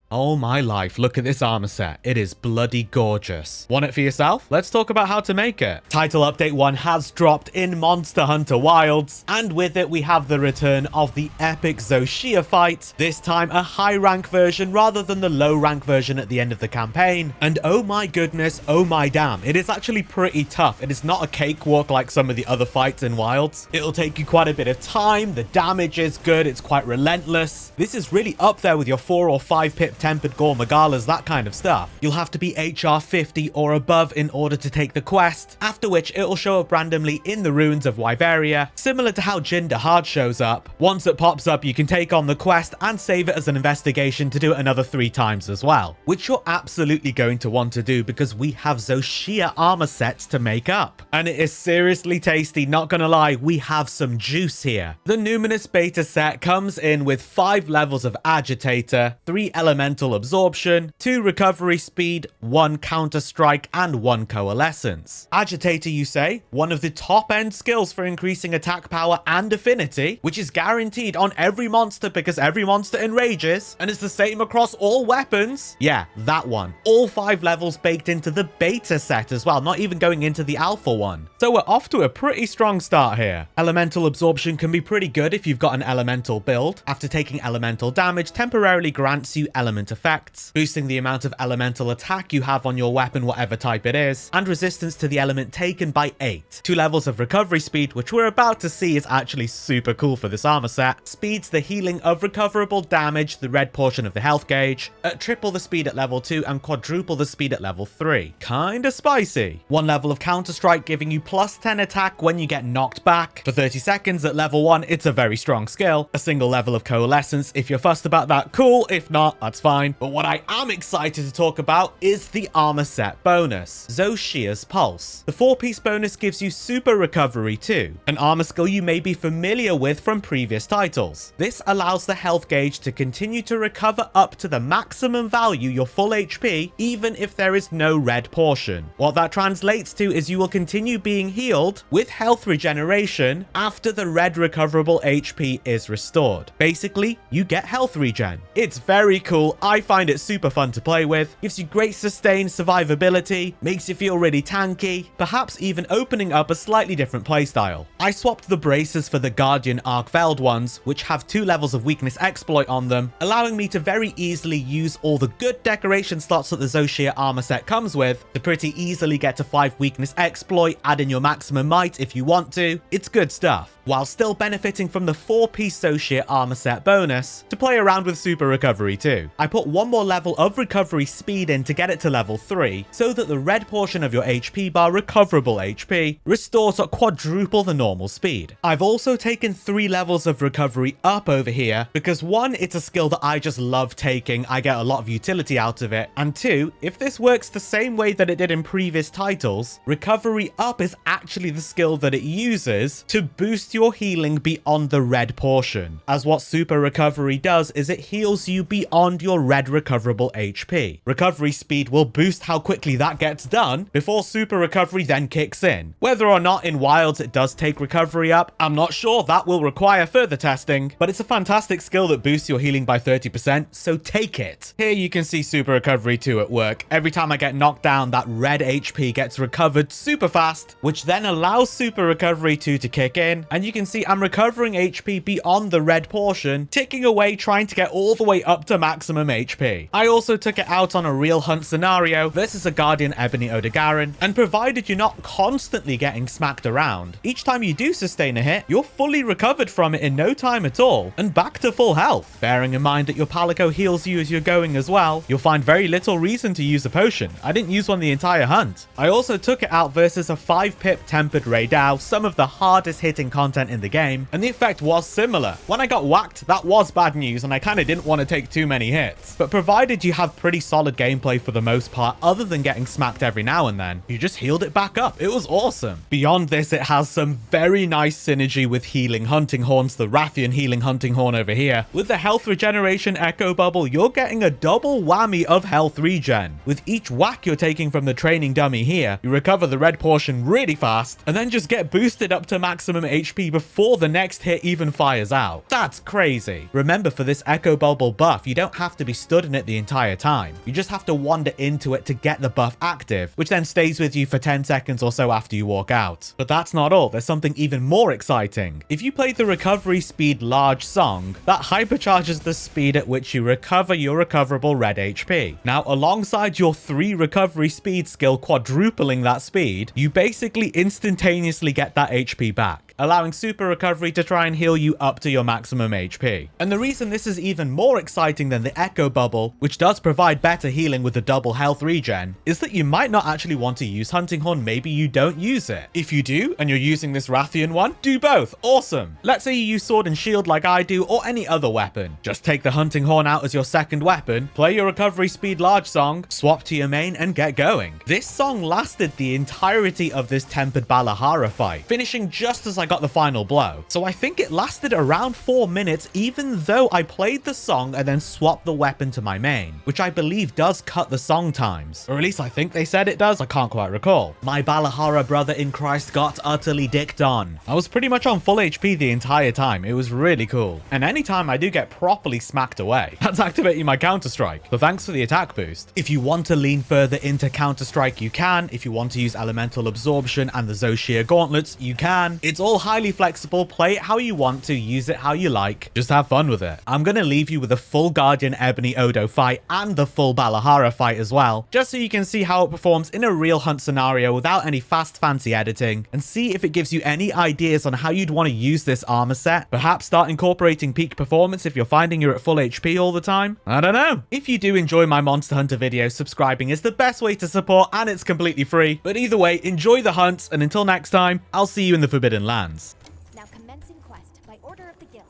Oh my life, look at this armor set. It is bloody gorgeous. Want it for yourself? Let's talk about how to make it. Title Update 1 has dropped in Monster Hunter Wilds, and with it we have the return of the epic Zoh Shia fight, this time a high rank version rather than the low rank version at the end of the campaign. And oh my goodness, oh my damn, it is actually pretty tough. It is not a cakewalk like some of the other fights in Wilds. It'll take you quite a bit of time, the damage is good, it's quite relentless. This is really up there with your 4 or 5 pip tempered gore magalas, that kind of stuff. You'll have to be HR 50 or above in order to take the quest, after which it'll show up randomly in the ruins of Wyveria, similar to how Jinder Hard shows up. Once it pops up, you can take on the quest and save it as an investigation to do it another 3 times as well, which you're absolutely going to want to do because we have Zoh Shia Armor Sets to make up. And it is seriously tasty, not gonna lie, we have some juice here. The Numinous Beta set comes in with 5 levels of Agitator, 3 Elemental Absorption, 2 Recovery Speed, 1 Counter Strike, and 1 Coalescence. Agitator, you say? One of the top end skills for increasing attack power and affinity, which is guaranteed on every monster because every monster enrages, and it's the same across all weapons. Yeah, that one. All 5 levels baked into the beta set as well, not even going into the alpha one. So we're off to a pretty strong start here. Elemental Absorption can be pretty good if you've got an elemental build. After taking elemental damage, temporarily grants you element effects, boosting the amount of elemental attack you have on your weapon, whatever type it is, and resistance to the element taken by 8. 2 levels of recovery speed, which we're about to see is actually super cool for this armor set, speeds the healing of recoverable damage, the red portion of the health gauge, at triple the speed at level 2 and quadruple the speed at level 3. Kinda spicy. 1 level of Counter Strike giving you plus 10 attack when you get knocked back. For 30 seconds at level 1, it's a very strong skill. A single level of Coalescence, if you're fussed about that, cool. If not, that's fine. But what I am excited to talk about is the armor set bonus, Zoh Shia's Pulse. The 4-piece bonus gives you super recovery too, an armor skill you may be familiar with from previous titles. This allows the health gauge to continue to recover up to the maximum value, your full HP, even if there is no red portion. What that translates to is you will continue being healed with health regeneration after the red recoverable HP is restored. Basically, you get health regen. It's very cool. I find it super fun to play with, gives you great sustained survivability, makes you feel really tanky, perhaps even opening up a slightly different playstyle. I swapped the braces for the Guardian Arc-Veld ones, which have 2 levels of weakness exploit on them, allowing me to very easily use all the good decoration slots that the Zoh Shia armor set comes with to pretty easily get to 5 weakness exploit, add in your maximum might if you want to. It's good stuff, while still benefiting from the 4-piece Zoh Shia armor set bonus to play around with super recovery too. I put 1 more level of recovery speed in to get it to level 3, so that the red portion of your HP bar, recoverable HP, restores at quadruple the normal speed. I've also taken 3 levels of recovery up over here, because 1, it's a skill that I just love taking, I get a lot of utility out of it, and 2, if this works the same way that it did in previous titles, recovery up is actually the skill that it uses to boost your healing beyond the red portion, as what super recovery does is it heals you beyond your red recoverable HP. Recovery speed will boost how quickly that gets done before super recovery then kicks in. Whether or not in Wilds it does take recovery up, I'm not sure, that will require further testing, but it's a fantastic skill that boosts your healing by 30%, so take it. Here you can see super recovery 2 at work. Every time I get knocked down, that red HP gets recovered super fast, which then allows super recovery 2 to kick in, and you can see I'm recovering HP beyond the red portion, ticking away trying to get all the way up to maximum HP. I also took it out on a real hunt scenario versus a Guardian Ebony Odogaron, and provided you're not constantly getting smacked around, each time you do sustain a hit, you're fully recovered from it in no time at all, and back to full health. Bearing in mind that your Palico heals you as you're going as well, you'll find very little reason to use a potion. I didn't use one the entire hunt. I also took it out versus a 5-pip Tempered Rey Dau, some of the hardest hitting content in the game, and the effect was similar. When I got whacked, that was bad news, and I kind of didn't want to take too many hits, but provided you have pretty solid gameplay for the most part, other than getting smacked every now and then, you just healed it back up. It was awesome. Beyond this, it has some very nice synergy with healing hunting horns, the Rathian healing hunting horn over here. With the health regeneration echo bubble, you're getting a double whammy of health regen. With each whack you're taking from the training dummy here, you recover the red portion really fast, and then just get boosted up to maximum HP HP before the next hit even fires out. That's crazy. Remember, for this Echo Bubble buff, you don't have to be stood in it the entire time. You just have to wander into it to get the buff active, which then stays with you for 10 seconds or so after you walk out. But that's not all. There's something even more exciting. If you play the recovery speed large song, that hypercharges the speed at which you recover your recoverable red HP. Now, alongside your 3 recovery speed skill quadrupling that speed, you basically instantaneously get that HP back, allowing super recovery to try and heal you up to your maximum HP. And the reason this is even more exciting than the Echo Bubble, which does provide better healing with the double health regen, is that you might not actually want to use Hunting Horn. Maybe you don't use it. If you do, and you're using this Rathian one, do both. Awesome. Let's say you use Sword and Shield like I do, or any other weapon. Just take the Hunting Horn out as your second weapon, play your recovery speed large song, swap to your main, and get going. This song lasted the entirety of this Tempered Balahara fight, finishing just as I got the final blow. So I think it lasted around 4 minutes, even though I played the song and then swapped the weapon to my main, which I believe does cut the song times. Or at least I think they said it does, I can't quite recall. My Balahara brother in Christ got utterly dicked on. I was pretty much on full HP the entire time. It was really cool. And anytime I do get properly smacked away, that's activating my Counter-Strike. So thanks for the attack boost. If you want to lean further into Counter-Strike, you can. If you want to use Elemental Absorption and the Zoh Shia Gauntlets, you can. It's all highly flexible. Play it how you want to, use it how you like. Just have fun with it. I'm gonna leave you with a full Guardian Ebony Odo fight and the full Balahara fight as well, just so you can see how it performs in a real hunt scenario without any fast fancy editing, and see if it gives you any ideas on how you'd want to use this armor set. Perhaps start incorporating peak performance if you're finding you're at full HP all the time. I don't know. If you do enjoy my Monster Hunter videos, subscribing is the best way to support, and it's completely free. But either way, enjoy the hunts, and until next time, I'll see you in the Forbidden Lands. Now commencing quest by order of the guild.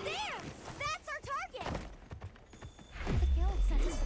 There! That's our target! The guild sent us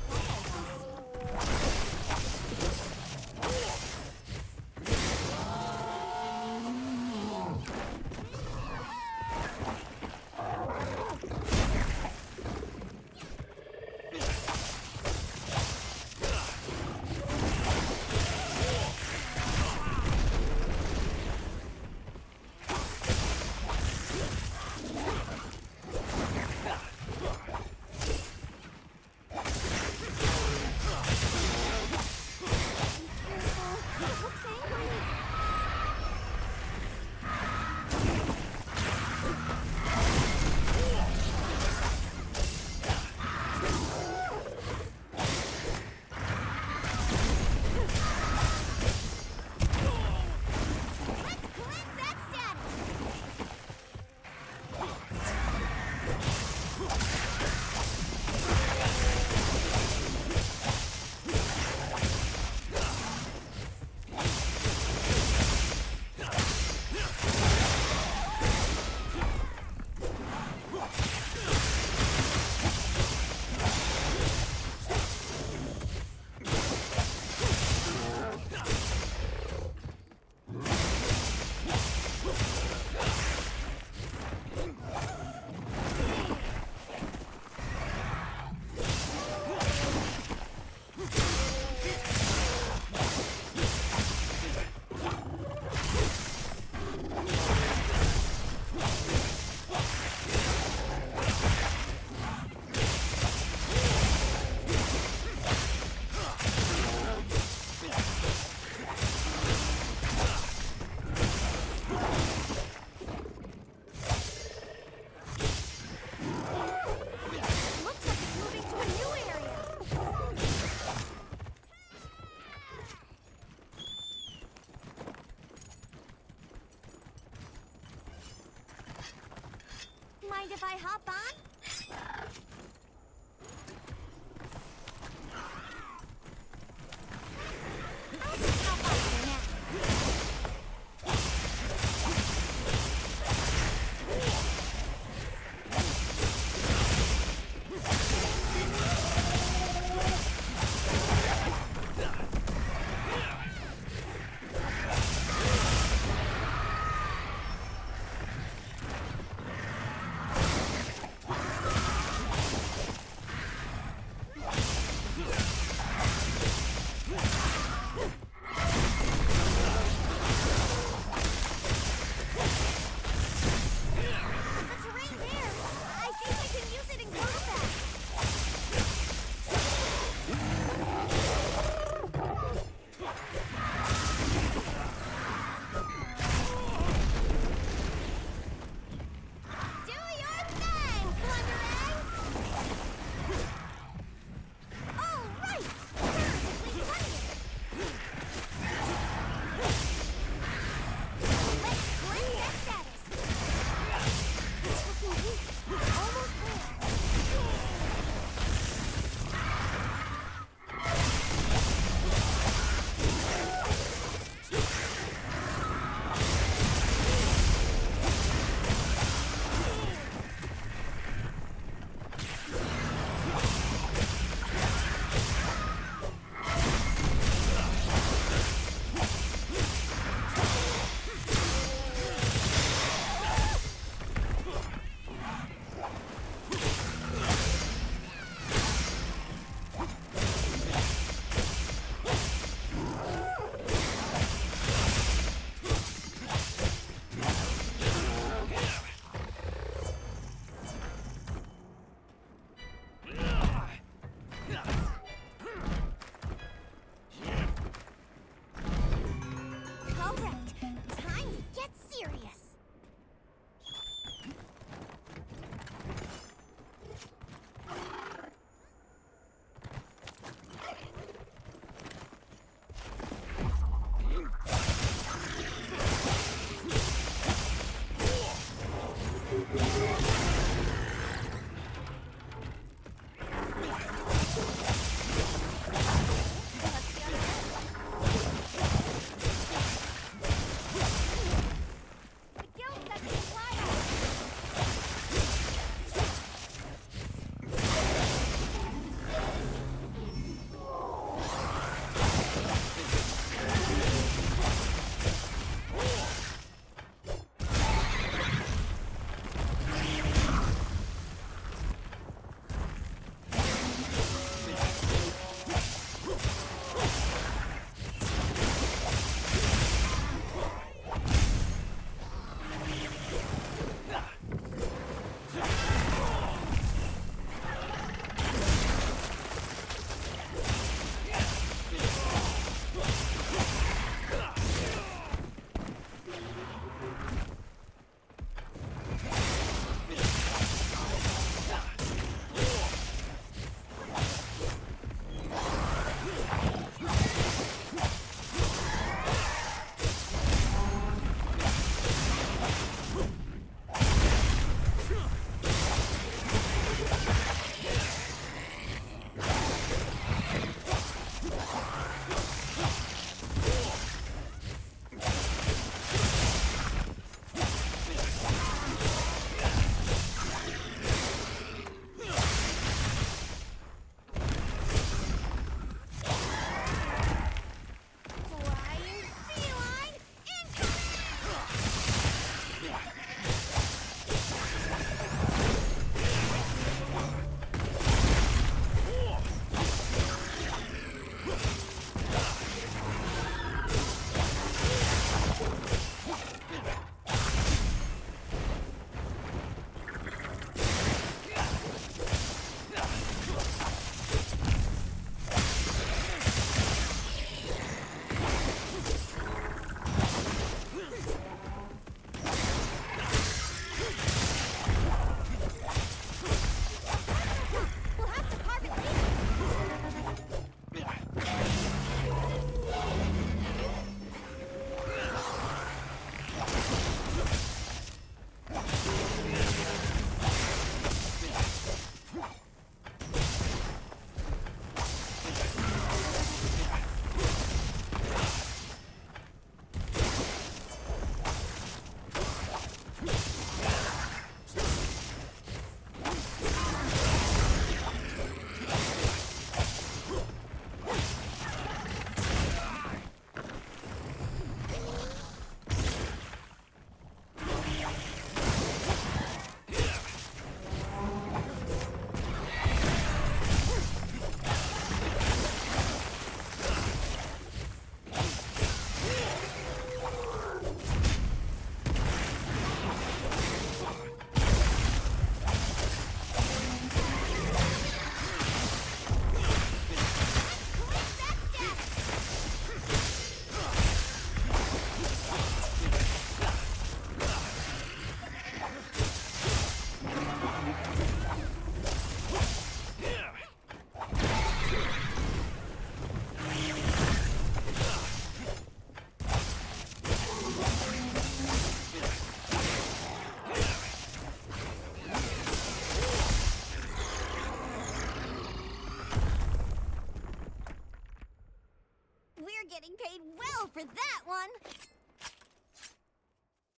for that one.